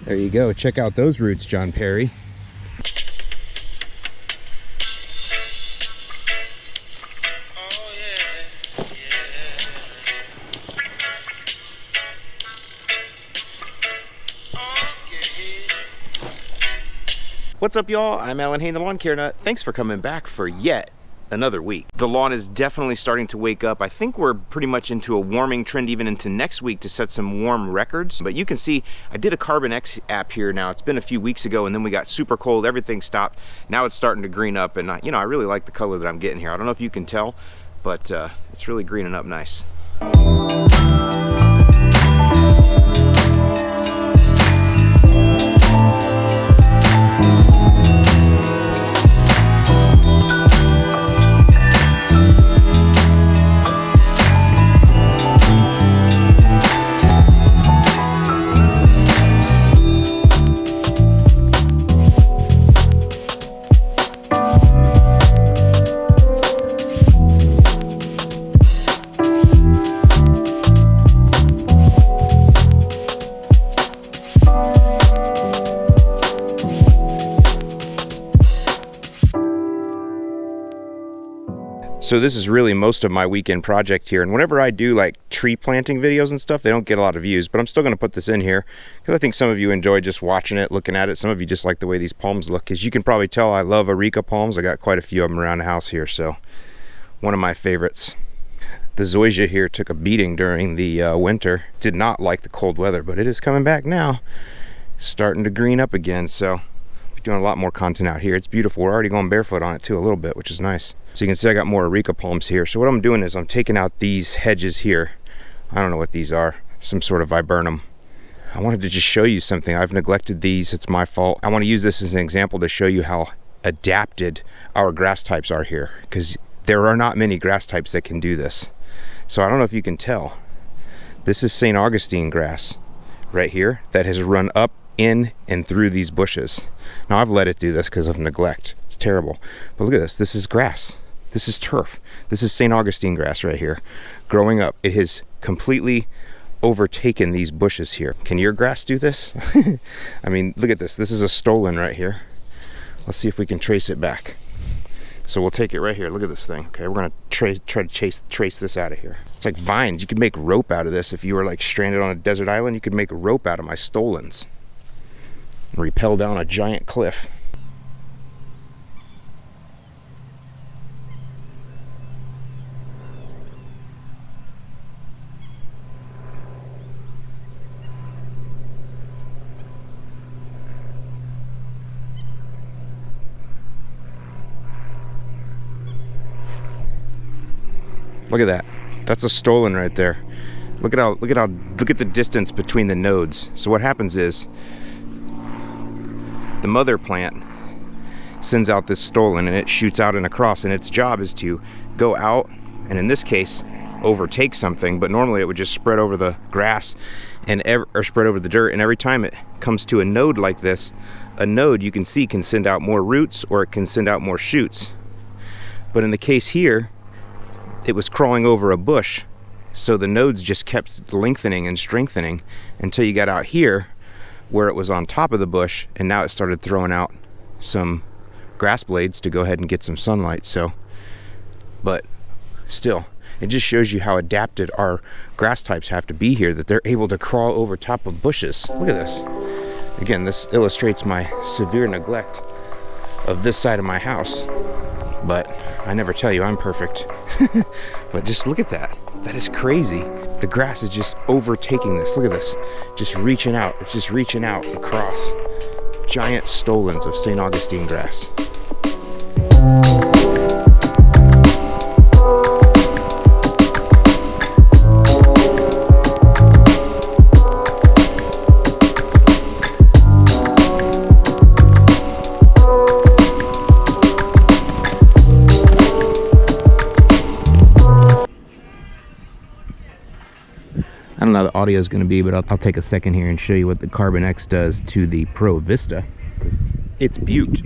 There you go. Check out those roots, John Perry. What's up, y'all? I'm Alan Hain, the Lawn Care Nut. Thanks for coming back for yet another week. The lawn is definitely starting to wake up. I think we're pretty much into a warming trend even into next week to set some warm records. But you can see I did a Carbon X app here now. It's been a few weeks ago, and then we got super cold. Everything stopped. Now it's starting to green up, and I really like the color that I'm getting here. I don't know if you can tell, but it's really greening up nice. So this is really most of my weekend project here, and whenever I do like tree planting videos and stuff, they don't get a lot of views, but I'm still going to put this in here because I think some of you enjoy just watching it, looking at it. Some of you just like the way these palms look. As you can probably tell, I love areca palms. I got quite a few of them around the house here, so one of my favorites. The zoysia here took a beating during the winter. Did not like the cold weather, but it is coming back now. Starting to green up again, so doing a lot more content out here. It's beautiful. We're already going barefoot on it too a little bit, which is nice. So you can see I got more areca palms here. So what I'm doing is I'm taking out these hedges here. I don't know what these are. Some sort of viburnum. I wanted to just show you something. I've neglected these. It's my fault. I want to use this as an example to show you how adapted our grass types are here, because there are not many grass types that can do this. So I don't know if you can tell. This is St Augustinegrass right here that has run up in and through these bushes. Now I've let it do this because of neglect. It's terrible. But look at this. This is grass. This is turf. This is St Augustinegrass right here. Growing up, it has completely overtaken these bushes here. Can your grass do this? I mean, look at this. This is a stolon right here. Let's see if we can trace it back. So we'll take it right here. Look at this thing. Okay, we're gonna try to trace this out of here. It's like vines. You could make rope out of this. If you were like stranded on a desert island, you could make a rope out of my stolons and rappel down a giant cliff. Look at that. That's a stolon right there. Look at the distance between the nodes. So what happens is the mother plant sends out this stolon and it shoots out and across, and its job is to go out and in this case overtake something, but normally it would just spread over the grass and or spread over the dirt, and every time it comes to a node like this, a node you can see can send out more roots or it can send out more shoots. But in the case here, it was crawling over a bush, so the nodes just kept lengthening and strengthening until you got out here where it was on top of the bush, and now it started throwing out some grass blades to go ahead and get some sunlight. So, but still, it just shows you how adapted our grass types have to be here, that they're able to crawl over top of bushes. Look at this. Again, this illustrates my severe neglect of this side of my house, but I never tell you I'm perfect. But just look at that. That is crazy. The grass is just overtaking this. Look at this. Just reaching out. It's just reaching out across. Giant stolons of St Augustinegrass. I don't know how the audio is going to be, but I'll take a second here and show you what the Carbon X does to the Pro Vista, because it's beaut.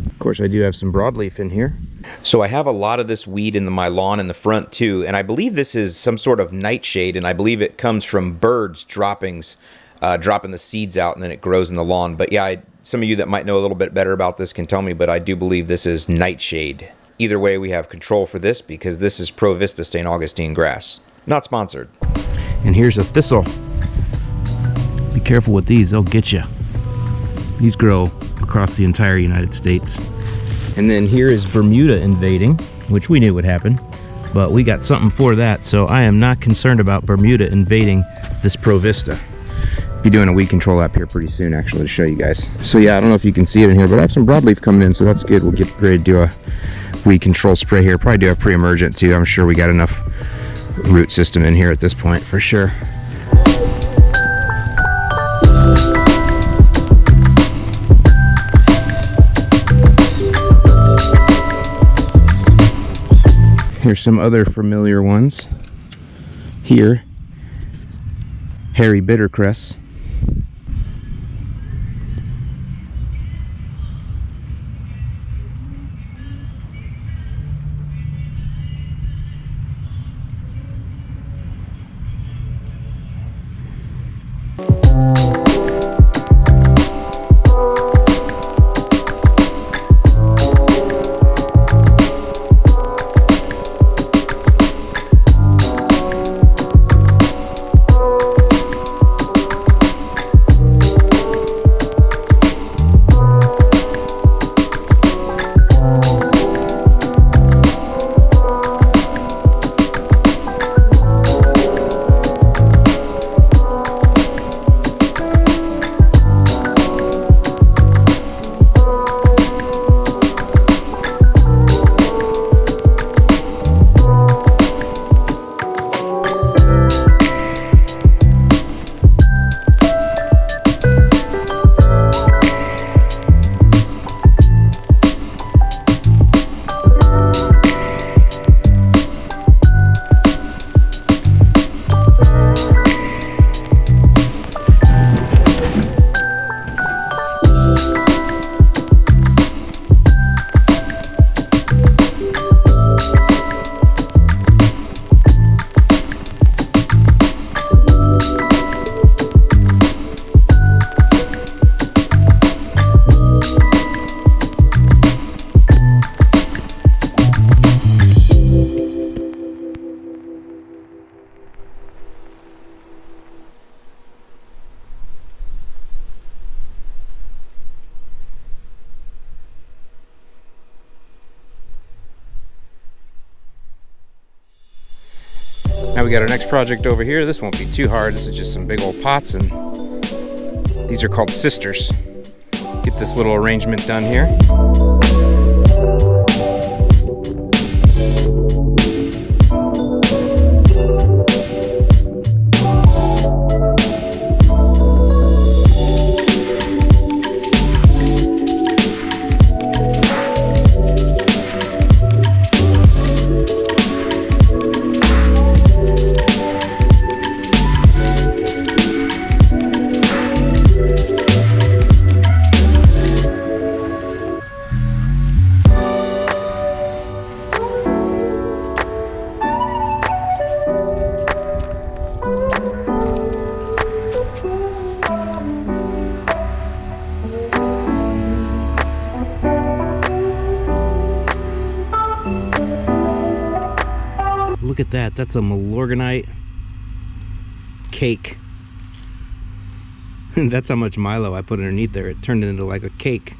Of course, I do have some broadleaf in here. So I have a lot of this weed in my lawn in the front too, and I believe this is some sort of nightshade, and I believe it comes from birds' droppings dropping the seeds out, and then it grows in the lawn. But yeah, some of you that might know a little bit better about this can tell me, but I do believe this is nightshade. Either way, we have control for this because this is Pro Vista St Augustine grass. Not sponsored. And here's a thistle. Be careful with these, they'll get you. These grow across the entire United States. And then here is Bermuda invading, which we knew would happen, but we got something for that, so I am not concerned about Bermuda invading this Pro Vista. Be doing a weed control up here pretty soon, actually, to show you guys. So yeah, I don't know if you can see it in here, but I have some broadleaf coming in, so that's good. We'll get ready to do a weed control spray here. Probably do a pre-emergent too. I'm sure we got enough root system in here at this point for sure. Here's some other familiar ones. Here, hairy bittercress. Now we got our next project over here. This won't be too hard. This is just some big old pots, and these are called sisters. Get this little arrangement done here. Look at that, that's a Milorganite cake. That's how much Milo I put underneath there. It turned it into like a cake.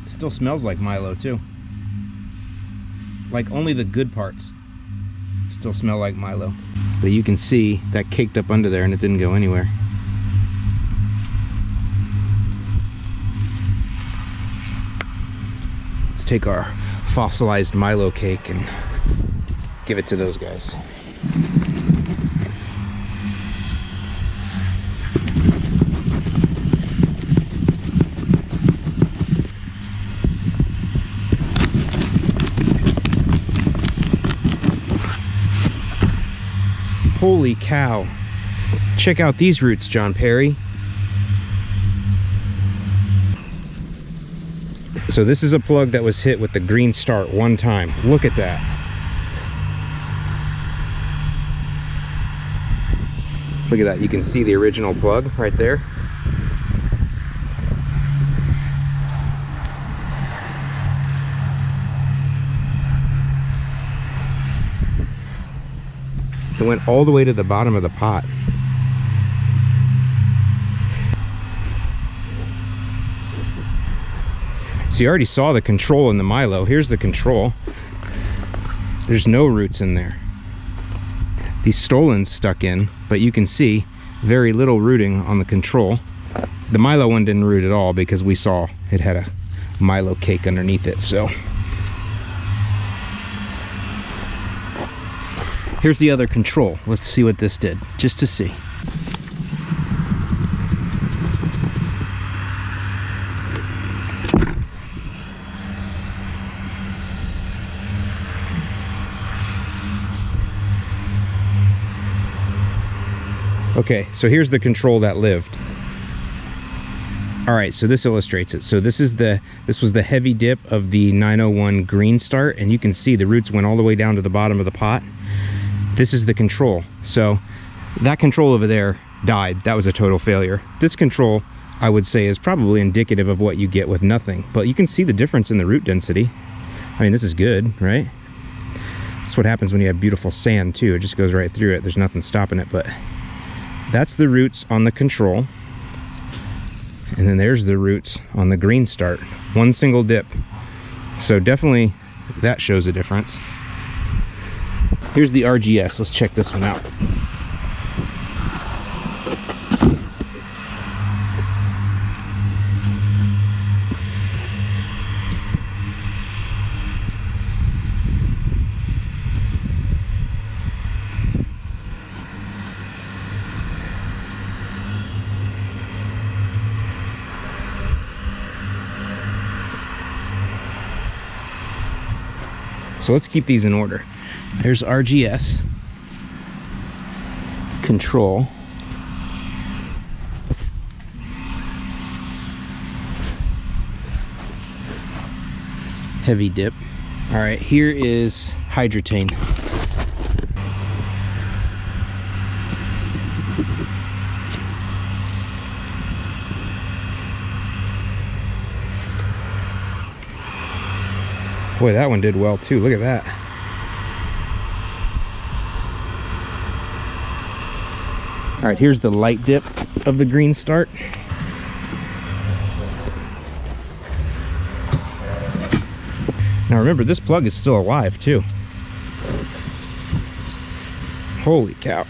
Still smells like Milo too. Like only the good parts still smell like Milo. But you can see that caked up under there and it didn't go anywhere. Let's take our fossilized Milo cake and give it to those guys. Holy cow. Check out these roots, John Perry. So this is a plug that was hit with the Greene Start one time. Look at that. Look at that, you can see the original plug right there. It went all the way to the bottom of the pot. So you already saw the control in the Milo. Here's the control. There's no roots in there. These stolons stuck in, but you can see very little rooting on the control. The Milo one didn't root at all because we saw it had a Milo cake underneath it. So here's the other control. Let's see what this did, just to see. Okay, so here's the control that lived. All right, so this illustrates it. So this was the heavy dip of the 901 Greene Start, and you can see the roots went all the way down to the bottom of the pot. This is the control. So that control over there died. That was a total failure. This control, I would say, is probably indicative of what you get with nothing, but you can see the difference in the root density. I mean, this is good, right? That's what happens when you have beautiful sand too. It just goes right through it. There's nothing stopping it, but that's the roots on the control. And then there's the roots on the Greene Start. One single dip. So definitely that shows a difference. Here's the RGS. Let's check this one out. So let's keep these in order. There's RGS, control, heavy dip. All right, here is hydrotane. Boy, that one did well too. Look at that. All right, here's the light dip of the Greene Start. Now remember, this plug is still alive too. Holy cow.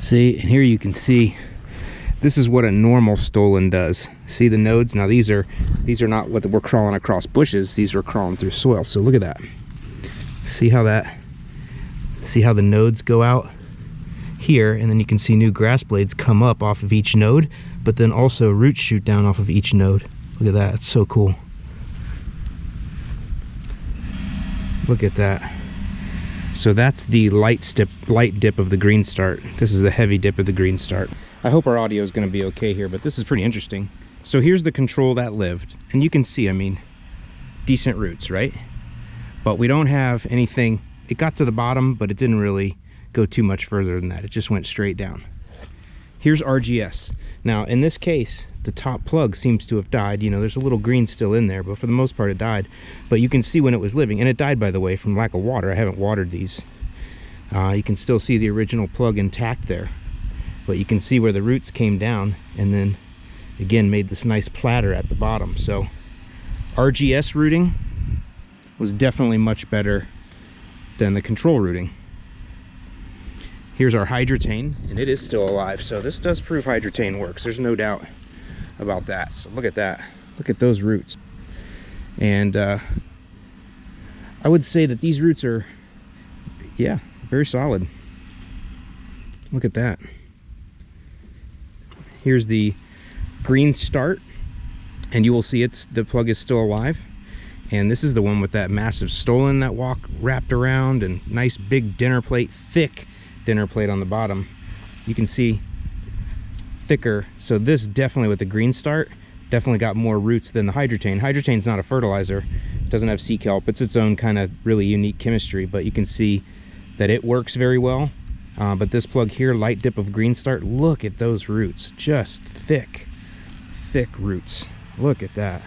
See, and here you can see this is what a normal stolon does. See the nodes? Now these are not what we're crawling across bushes. These are crawling through soil. So look at that. See how the nodes go out here, and then you can see new grass blades come up off of each node, but then also roots shoot down off of each node. Look at that. It's so cool. Look at that. So that's the light dip of the Greene Start. This is the heavy dip of the Greene Start. I hope our audio is going to be okay here, but this is pretty interesting. So here's the control that lived, and you can see, I mean, decent roots, right? But we don't have anything. It got to the bottom, but it didn't really go too much further than that. It just went straight down. Here's RGS. Now, in this case, the top plug seems to have died. You know, there's a little green still in there, but for the most part it died. But you can see when it was living, and it died, by the way, from lack of water. I haven't watered these. You can still see the original plug intact there, but you can see where the roots came down and then again made this nice platter at the bottom. So RGS rooting was definitely much better than the control rooting. Here's our hydrotane, and it is still alive, so this does prove hydrotane works. There's no doubt about that. So look at that. Look at those roots. And I would say that these roots are, yeah, very solid. Look at that. Here's the Greene Start, and you will see the plug is still alive. And this is the one with that massive stolon that wrapped around, and nice big dinner plate, thick dinner plate on the bottom. you can see thicker. So this definitely, with the Greene Start, definitely got more roots than the Hydrotane. Hydrotane's not a fertilizer, doesn't have sea kelp, it's its own kind of really unique chemistry, but you can see that it works very well. But this plug here, Light Dip of Greene Start, look at those roots, just thick roots. Look at that.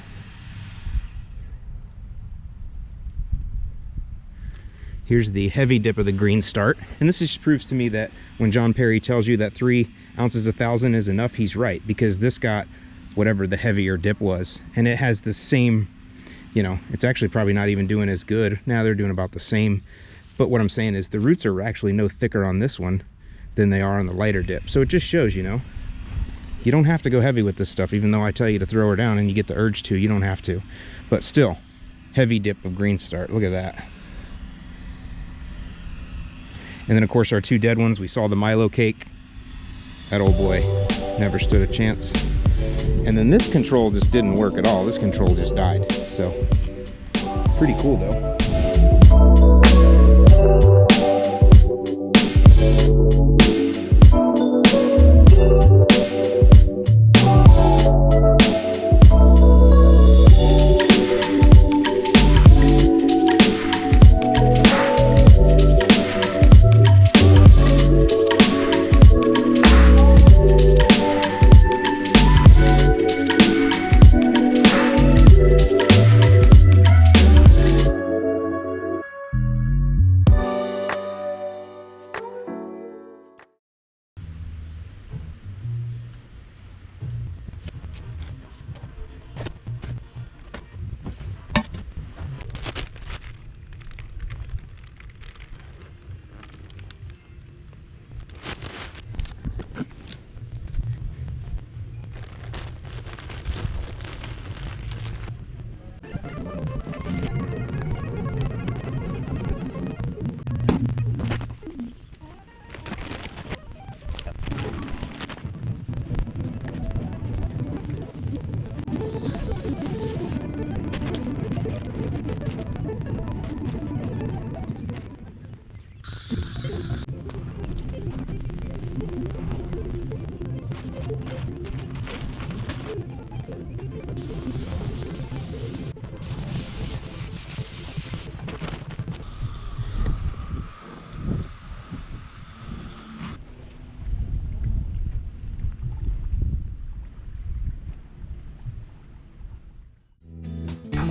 Here's the heavy dip of the Greene Start, and this just proves to me that when John Perry tells you that 3 ounces a thousand is enough, he's right, because this got whatever the heavier dip was, and it has the same, you know, it's actually probably not even doing as good. Now they're doing about the same, but what I'm saying is the roots are actually no thicker on this one than they are on the lighter dip. So it just shows, you know, you don't have to go heavy with this stuff, even though I tell you to throw her down and you get the urge to, you don't have to. But still, heavy dip of Greene Start, look at that. And then of course our 2 dead ones, we saw the Milo cake. That old boy never stood a chance. And then this control just didn't work at all. This control just died. So, pretty cool though.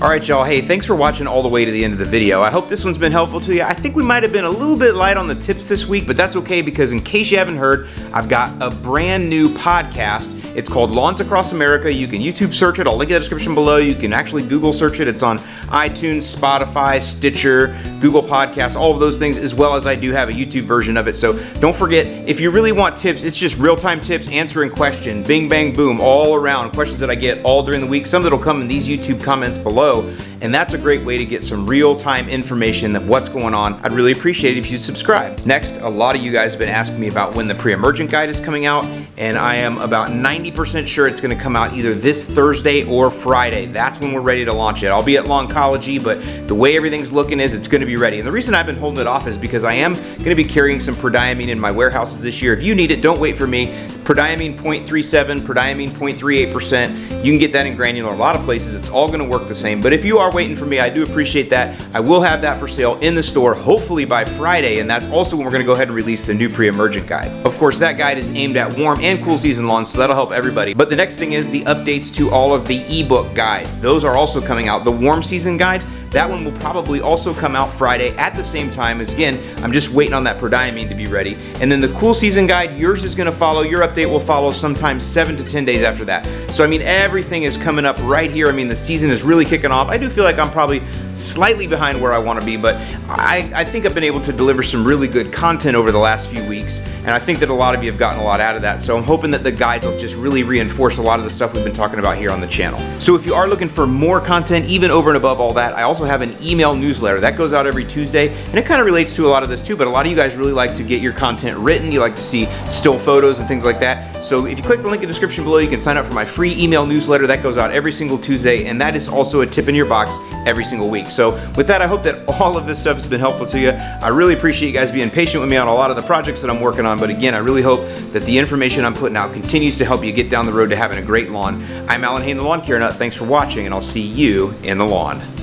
Alright y'all, hey, thanks for watching all the way to the end of the video. I hope this one's been helpful to you. I think we might have been a little bit light on the tips this week, but that's okay, because in case you haven't heard, I've got a brand new podcast. It's called Lawns Across America. You can YouTube search it. I'll link in the description below. You can actually Google search it. It's on iTunes, Spotify, Stitcher, Google Podcasts, all of those things, as well as I do have a YouTube version of it. So don't forget, if you really want tips, it's just real-time tips, answering questions, bing, bang, boom, all around, questions that I get all during the week. Some that'll come in these YouTube comments below, and that's a great way to get some real-time information of what's going on. I'd really appreciate it if you'd subscribe. Next, a lot of you guys have been asking me about when the pre-emergent guide is coming out, and I am about 90% sure it's going to come out either this Thursday or Friday. That's when we're ready to launch it. I'll be at Lawncology, but the way everything's looking is it's going to be ready. And the reason I've been holding it off is because I am going to be carrying some prodiamine in my warehouses this year. If you need it, don't wait for me. Prodiamine 0.37, prodiamine 0.38%. You can get that in granular a lot of places. It's all going to work the same. But if you are waiting for me, I do appreciate that. I will have that for sale in the store, hopefully by Friday, and that's also when we're going to go ahead and release the new pre-emergent guide. Of course, that guide is aimed at warm and cool season lawns, so that'll help everybody. But the next thing is the updates to all of the ebook guides. Those are also coming out. The warm season guide, that one will probably also come out Friday at the same time as, again, I'm just waiting on that prodiamine to be ready. And then the cool season guide, yours is going to follow. Your update will follow sometime 7 to 10 days after that. So I mean, everything is coming up right here. I mean, the season is really kicking off. I do feel like I'm probably slightly behind where I want to be, but I think I've been able to deliver some really good content over the last few weeks, and I think that a lot of you have gotten a lot out of that. So I'm hoping that the guides will just really reinforce a lot of the stuff we've been talking about here on the channel. So if you are looking for more content, even over and above all that, I also have an email newsletter that goes out every Tuesday, and it kind of relates to a lot of this too, but a lot of you guys really like to get your content written. You like to see still photos and things like that. So if you click the link in the description below, you can sign up for my free email newsletter that goes out every single Tuesday, and that is also a tip in your box every single week. So with that, I hope that all of this stuff has been helpful to you. I really appreciate you guys being patient with me on a lot of the projects that I'm working on, but again, I really hope that the information I'm putting out continues to help you get down the road to having a great lawn. I'm Alan Hain, the Lawn Care Nut. Thanks for watching, and I'll see you in the lawn.